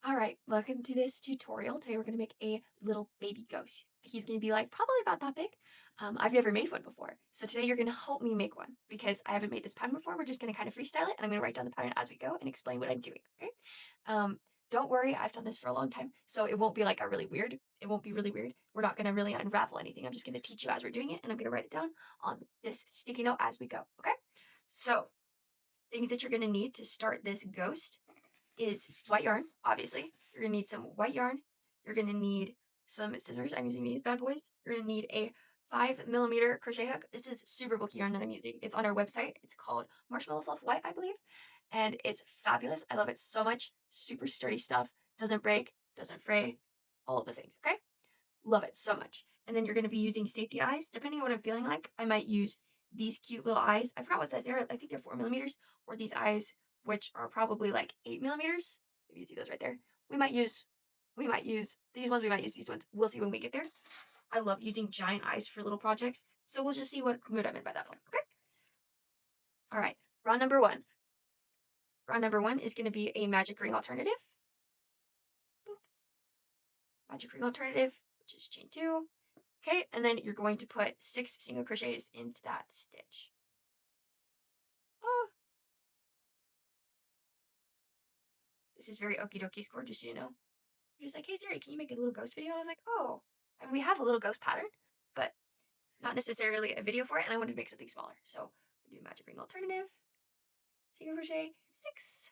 All right, welcome to this tutorial. Today we're going to make a little baby ghost. He's going to be like probably about that big. I've never made one before. So today you're going to help me make one because I haven't made this pattern before. We're just going to kind of freestyle it and I'm going to write down the pattern as we go and explain what I'm doing, okay? Um, don't worry, I've done this for a long time, so it won't be like it won't be really weird. We're not going to really unravel anything. I'm just going to teach you as we're doing it and I'm going to write it down on this sticky note as we go, okay? So, things that you're going to need to start this ghost is white yarn, obviously. You're gonna need some white yarn. You're gonna need some scissors. I'm using these bad boys. You're gonna need a 5mm crochet hook. This is super bulky yarn that I'm using. It's on our website. It's called Marshmallow Fluff White, I believe. And it's fabulous. I love it so much. Super sturdy stuff. Doesn't break, doesn't fray, all of the things, okay? Love it so much. And then you're gonna be using safety eyes. Depending on what I'm feeling like, I might use these cute little eyes. I forgot what size they are. I think they're 4mm, or these eyes which are probably like 8mm. If you see those right there, we might use these ones. We might use these ones. We'll see when we get there. I love using giant eyes for little projects, so we'll just see what mood I'm in by that point. Okay. All right. Round number one. Round number one is going to be a magic ring alternative. Boop. Magic ring alternative, which is chain two. Okay, and then you're going to put 6 single crochets into that stitch. Oh, this is very okie dokie score, just so you know. You're just like, hey Siri, can you make a little ghost video? And I was like, oh, and we have a little ghost pattern, but not necessarily a video for it, and I wanted to make something smaller. So we do magic ring alternative, single crochet, 6.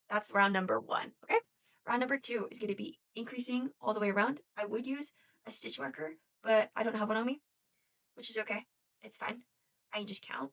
That's round number one, okay? Round number two is going to be increasing all the way around. I would use a stitch marker, but I don't have one on me, which is okay. It's fine. I can just count.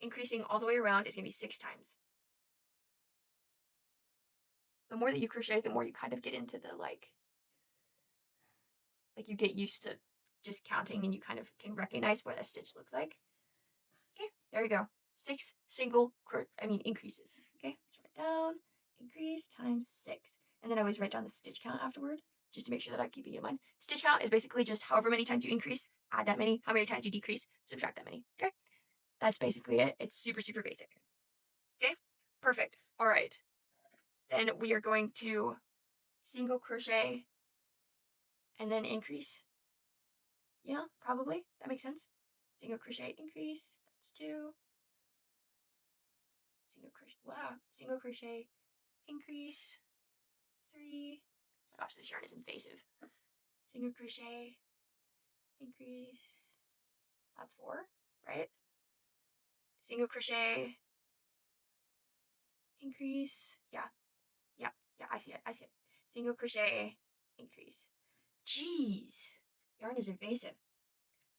Increasing all the way around is going to be 6 times. The more that you crochet, the more you kind of get into the like you get used to just counting and you kind of can recognize what a stitch looks like. Okay, there we go. 6 single increases. Okay, let's write down increase times 6. And then I always write down the stitch count afterward, just to make sure that I'm keeping it in mind. Stitch count is basically just however many times you increase, add that many. How many times you decrease, subtract that many. Okay, that's basically it. It's super, super basic. Okay, perfect. All right. Then we are going to single crochet and then increase. Yeah, probably. That makes sense. Single crochet, increase. That's 2. Single crochet. Wow. Single crochet, increase. 3. Oh my gosh, this yarn is invasive. Single crochet, increase. That's 4, right? Single crochet, increase. Yeah. Yeah. Yeah, I see it. I see it. Single crochet, increase. Jeez. Yarn is invasive.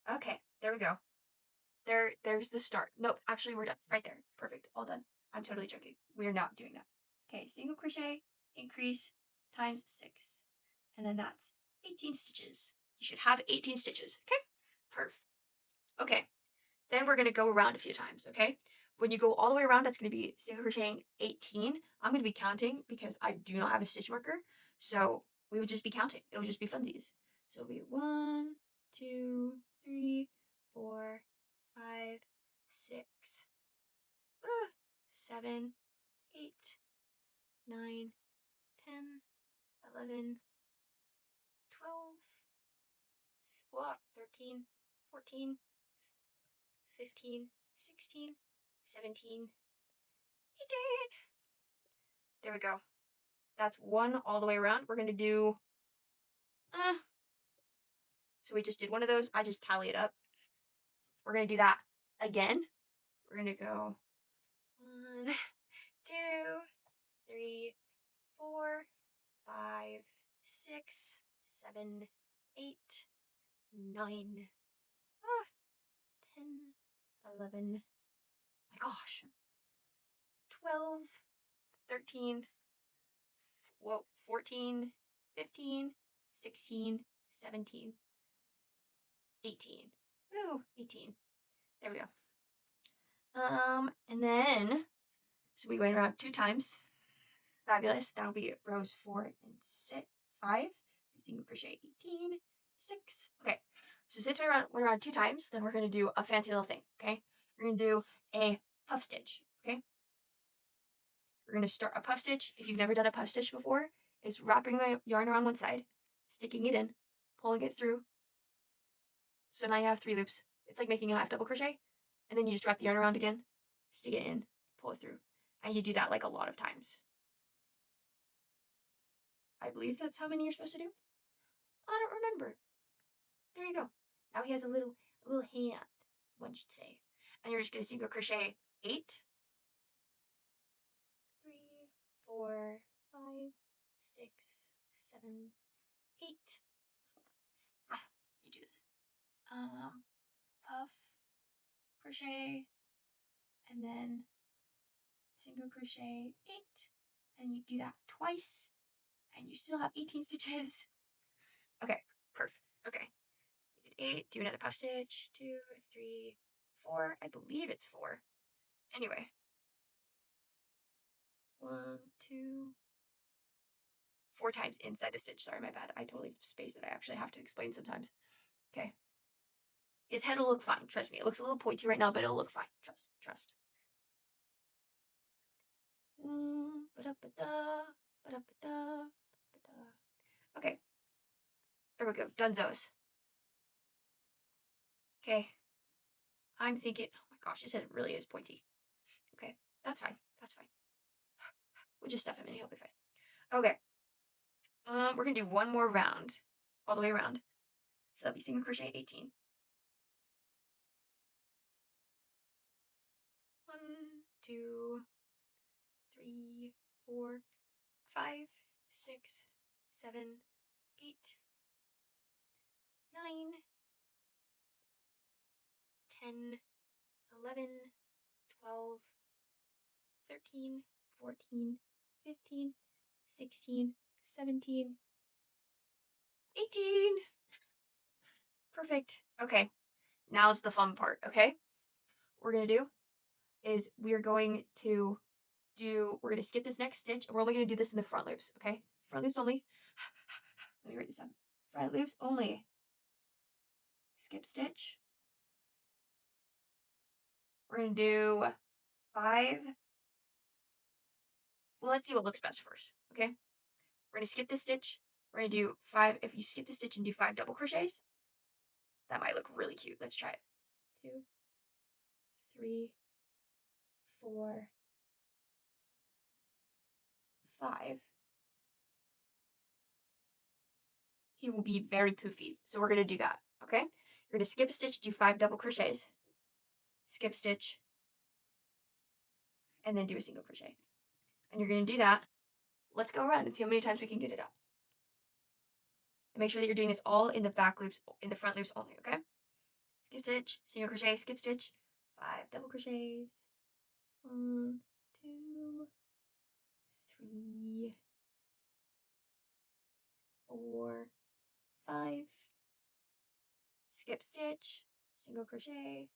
Okay, there we go. There's the start. Nope, actually we're done. Right there. Perfect. All done. I'm totally joking. We're not doing that. Okay, single crochet, increase times 6. And then that's 18 stitches. You should have 18 stitches. Okay? Perf. Okay. Then we're going to go around a few times, okay? When you go all the way around, that's going to be single crocheting 18. I'm going to be counting because I do not have a stitch marker. So we would just be counting. It would just be funsies. So it'll be 1, 2, 3, 4, 5, 6, 7, 8, 9, 10, 11, 12, 13, 14, 15, 16, 17, 18. There we go. That's 1 all the way around. We're going to do, so we just did one of those. I just tally it up. We're going to do that again. We're going to go 1, 2, 3, 4, 5, 6, 7, 8, 9, 10, 11, my gosh, 12, 13, 14, 15, 16, 17, 18. Ooh, 18. There we go. And then, so we went around 2 times. Fabulous. That'll be rows 4 and 5. Single crochet 18, 6. Okay. So since we went around 2 times, then we're going to do a fancy little thing, okay? We're going to do a puff stitch, okay? We're going to start a puff stitch. If you've never done a puff stitch before, is wrapping the yarn around one side, sticking it in, pulling it through. So now you have 3 loops. It's like making a half double crochet, and then you just wrap the yarn around again, stick it in, pull it through. And you do that like a lot of times. I believe that's how many you're supposed to do. I don't remember. There you go. Now he has a little hand, one should say. And you're just going to single crochet 8, 3, 4, 5, 6, 7, 8. You do this. Puff, crochet, and then single crochet 8, and you do that twice, and you still have 18 stitches. Okay, perfect. Okay, we did 8. Do another puff stitch. 2, 3, 4. I believe it's 4. Anyway, 1, 2, 4 times inside the stitch. Sorry, my bad. I totally spaced it. I actually have to explain sometimes. Okay. His head will look fine. Trust me. It looks a little pointy right now, but it'll look fine. Trust. Okay. There we go. Dunzos. Okay. I'm thinking, oh my gosh, his head really is pointy. Okay. That's fine. That's fine. We'll just stuff him in. He'll be fine. Okay. We're going to do one more round. All the way around. So that'll be single crochet 18. 1, 2, 3, 4, 5, 6, 7, 8, 9, 10, 11, 12, 13, 14, 15, 16, 17, 18. Perfect. Okay. Now it's the fun part, okay? What we're going to do is we're going to skip this next stitch, and we're only going to do this in the front loops, okay? Front loops only. Let me write this down. Front loops only. Skip stitch. We're going to do 5. Well, let's see what looks best first, okay? We're going to skip this stitch. We're going to do 5. If you skip the stitch and do 5 double crochets, that might look really cute. Let's try it. 2, 3, 4, 5. He will be very poofy. So we're going to do that, okay? You're going to skip a stitch, do 5 double crochets, skip stitch, and then do a single crochet. And you're going to do that. Let's go around and see how many times we can get it up. And make sure that you're doing this all in the back loops, in the front loops only, okay? Skip stitch, single crochet, skip stitch, 5 double crochets. 1, 2, 3, 4, 5. Skip stitch, single crochet.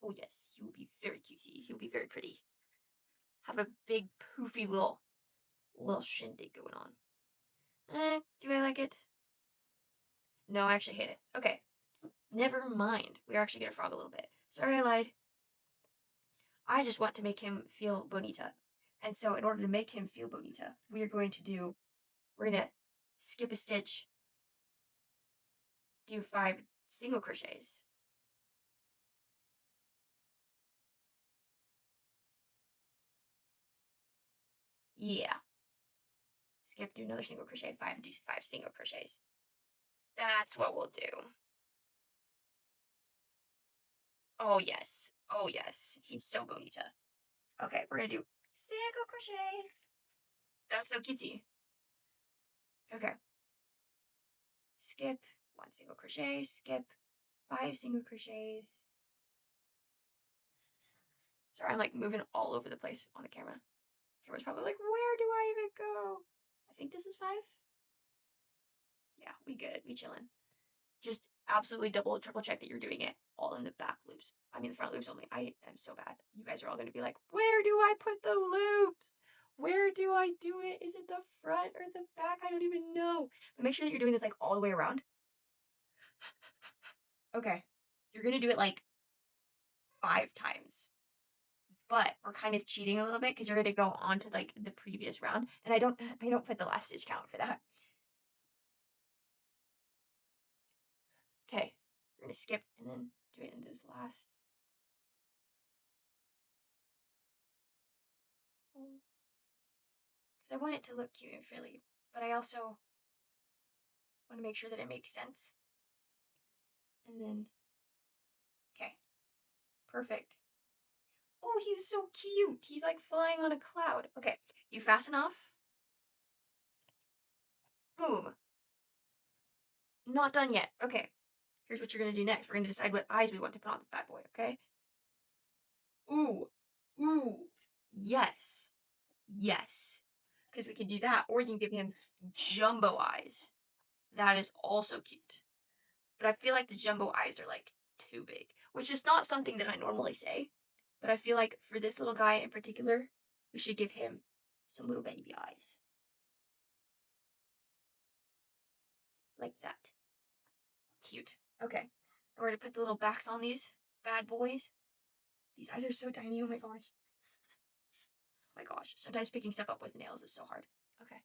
Oh yes, he will be very cutesy. He will be very pretty. Have a big poofy little shindig going on. Do I like it? No, I actually hate it. Okay, never mind. We're actually gonna frog a little bit. Sorry, I lied. I just want to make him feel bonita. And so in order to make him feel bonita, we're going to skip a stitch, do 5 single crochets. Yeah. Skip, do another single crochet, 5, do 5 single crochets. That's what we'll do. Oh yes. Oh yes. He's so bonita. Okay, we're gonna do single crochets. That's so cutesy. Okay. Skip 1 single crochet, skip 5 single crochets. Sorry, I'm like moving all over the place on the camera. Camera's probably like, where do I even go? I think this is 5. Yeah, we good. We chilling. Just absolutely double, triple check that you're doing it all in the back loops. I mean, the front loops only. I am so bad. You guys are all going to be like, where do I put the loops? Where do I do it? Is it the front or the back? I don't even know. But make sure that you're doing this like all the way around. Okay. You're going to do it like 5 times. but we're kind of cheating a little bit because you're going to go on to like the previous round, and I don't put the last stitch count for that. Okay, we're going to skip and then do it in those last. Because I want it to look cute and frilly, but I also want to make sure that it makes sense. And then, okay, perfect. Oh, he's so cute. He's like flying on a cloud. Okay, you fasten off. Boom. Not done yet. Okay, here's what you're going to do next. We're going to decide what eyes we want to put on this bad boy, okay? Ooh. Ooh. Yes. Yes. Because we can do that, or you can give him jumbo eyes. That is also cute. But I feel like the jumbo eyes are like too big, which is not something that I normally say. But I feel like for this little guy in particular, we should give him some little baby eyes. Like that. Cute. Okay. We're going to put the little backs on these bad boys. These eyes are so tiny. Oh my gosh. Oh my gosh. Sometimes picking stuff up with nails is so hard. Okay.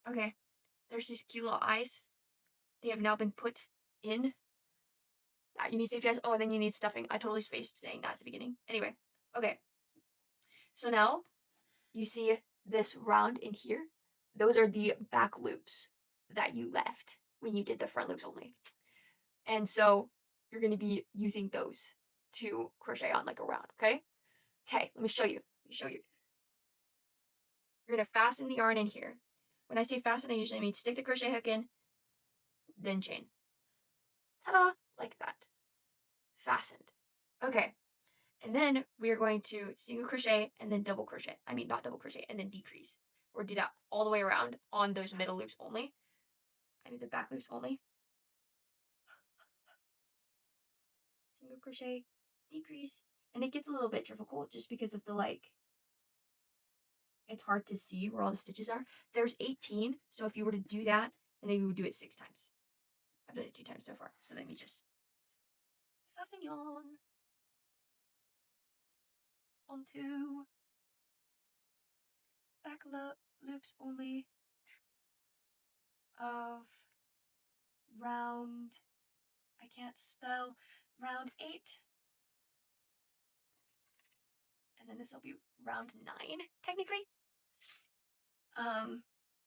Okay. There's these cute little eyes. They have now been put in. You need safety eyes. Oh, and then you need stuffing. I totally spaced saying that at the beginning. Anyway. Okay. So now you see this round in here. Those are the back loops that you left when you did the front loops only. And so you're going to be using those to crochet on like a round, okay? Okay, let me show you. You're going to fasten the yarn in here. When I say fasten, I usually mean stick the crochet hook in, then chain. Ta-da! Like that. Fastened. Okay. And then we are going to single crochet and then double crochet. I mean, not double crochet, and then decrease. Or do that all the way around on those middle loops only. I mean, the back loops only. Single crochet, decrease. And it gets a little bit difficult just because of the like, it's hard to see where all the stitches are. There's 18, so if you were to do that, then you would do it 6 times. I've done it 2 times so far, so let me just fasten yarn onto back loops only of round, I can't spell, round 8. And then this will be round 9, technically.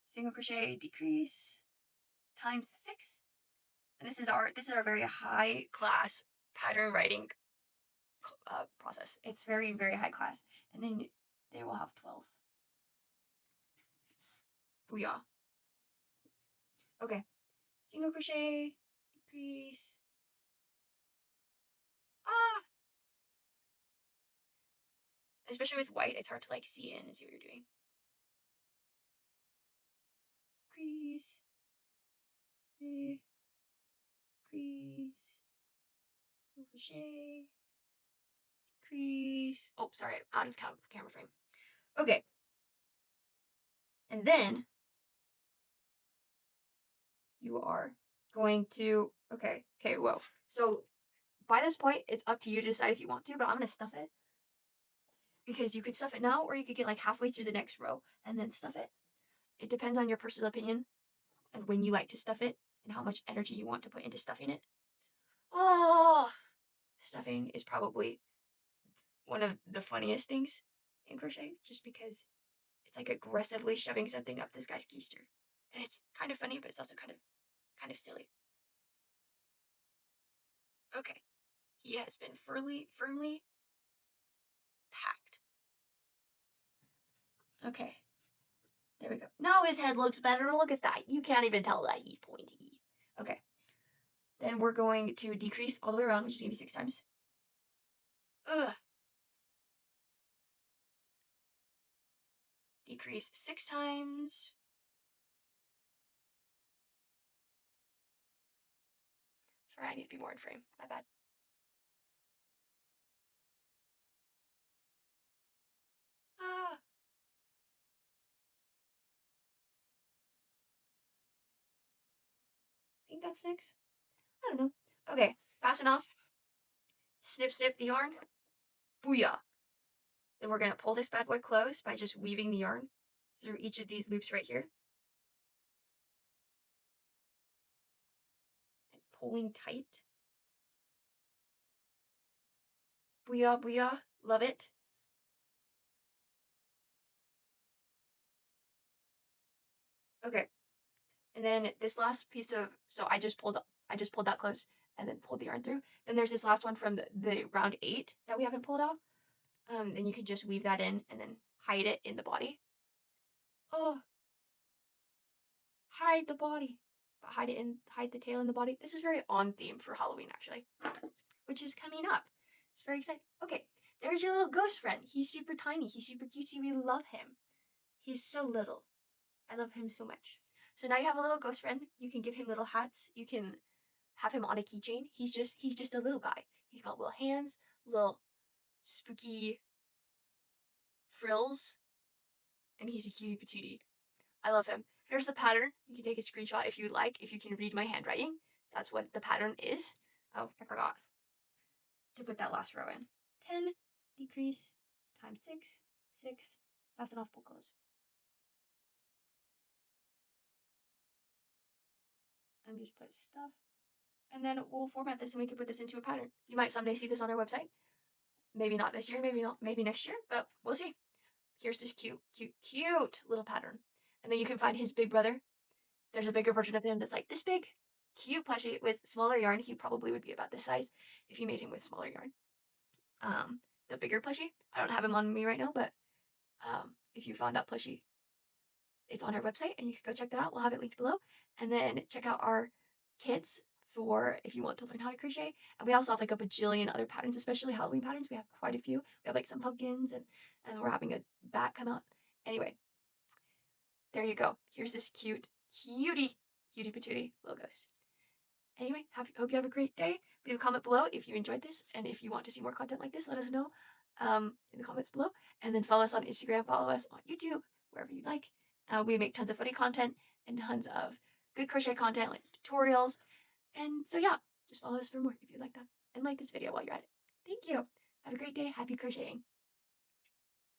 Single crochet, decrease, times 6. And this is our very high class pattern writing process. It's very, very high class. And then they will have 12. Booyah. Okay. Single crochet, decrease. Ah! Especially with white, it's hard to like see in and see what you're doing. Decrease. Decrease. Crochet. Decrease. Oh, sorry, out of camera frame. Okay. And then you are going to, okay, whoa. So by this point, it's up to you to decide if you want to, but I'm going to stuff it. Because you could stuff it now, or you could get like halfway through the next row and then stuff it. It depends on your personal opinion and when you like to stuff it and how much energy you want to put into stuffing it. Oh, stuffing is probably one of the funniest things in crochet, just because it's like aggressively shoving something up this guy's keister. And it's kind of funny, but it's also kind of silly. Okay. He has been firmly packed. Okay. There we go. Now his head looks better. Look at that. You can't even tell that he's pointy. Okay. Then we're going to decrease all the way around, which is going to be 6 times. Ugh. Decrease 6 times. Sorry, I need to be more in frame. My bad. Ah. I think that's 6. I don't know. Okay, fasten off. Snip, snip the yarn. Booyah. Then we're going to pull this bad boy close by just weaving the yarn through each of these loops right here. And pulling tight. Booyah, booyah. Love it. Okay. And then this last piece of, so I just pulled that close and then pulled the yarn through. Then there's this last one from the round 8 that we haven't pulled off. Then you can just weave that in and then hide it in the body. Oh, hide the body. But hide the tail in the body. This is very on theme for Halloween, actually, which is coming up. It's very exciting. Okay, there's your little ghost friend. He's super tiny. He's super cutesy. We love him. He's so little. I love him so much. So now you have a little ghost friend. You can give him little hats. You can have him on a keychain. He's just a little guy. He's got little hands, little spooky frills, and he's a cutie patootie. I love him. Here's the pattern. You can take a screenshot if you'd like, if you can read my handwriting. That's what the pattern is. Oh, I forgot to put that last row in. 10, decrease, times 6, 6, fasten off, pull close. And just put stuff. And then we'll format this and we can put this into a pattern. You might someday see this on our website. Maybe not this year, maybe not, maybe next year, but we'll see. Here's this cute, cute, cute little pattern. And then you can find his big brother. There's a bigger version of him that's like this big, cute plushie with smaller yarn. He probably would be about this size if you made him with smaller yarn. The bigger plushie, I don't have him on me right now, but if you found that plushie, it's on our website and you can go check that out. We'll have it linked below. And then check out our kits for if you want to learn how to crochet. And we also have like a bajillion other patterns, especially Halloween patterns. We have quite a few. We have like some pumpkins and we're having a bat come out. Anyway, there you go. Here's this cutie patootie little ghost. Anyway, hope you have a great day. Leave a comment below if you enjoyed this, and if you want to see more content like this, let us know in the comments below. And then follow us on Instagram, follow us on YouTube, wherever you like. We make tons of funny content and tons of good crochet content, like tutorials. And so yeah, just follow us for more if you like that. And like this video while you're at it. Thank you. Have a great day. Happy crocheting.